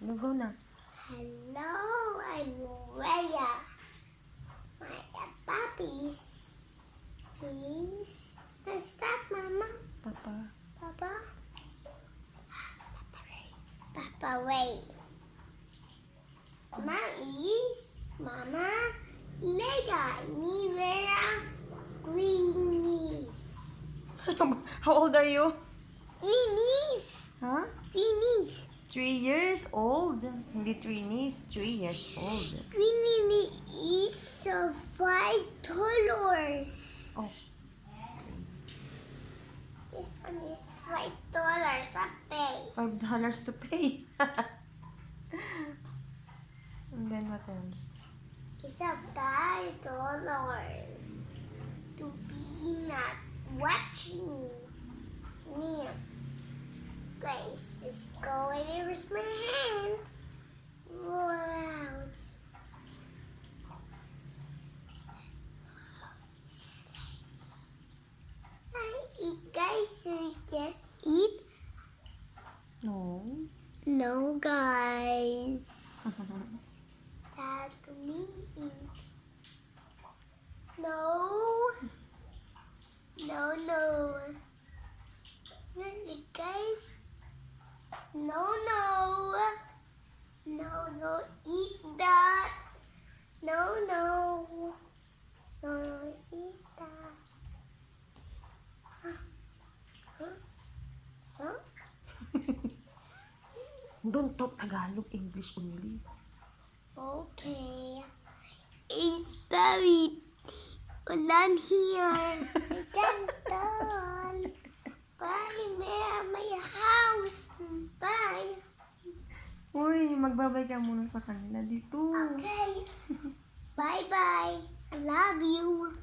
Go na. Hello, I'm Rhea. My puppies. Please. What's that, Mama? Papa. Papa? Papa Ray. Mama is Mama Lega Nivera Greenies. How old are you? Greenies. Huh? Greenies. 3 years old. Hindi 3 knees, 3 years old. Greenie is $5. Oh, This one is $5 a pay. $5 to pay. And then what else? It's $5 to be not watching me. Guys, let's go and here's my hands. Wow. I eat, guys. You can eat? No. No, guys. That me eat. No. No, no. Really, guys. No, no. No, no, eat that. No, no. No, eat that. Huh? So? Don't talk Tagalog, English only. Okay. It's very ulan here. I can't tell. Bye, my house. Bye. Uy, magbabay ka muna sa kanila dito. Okay. Bye-bye. I love you.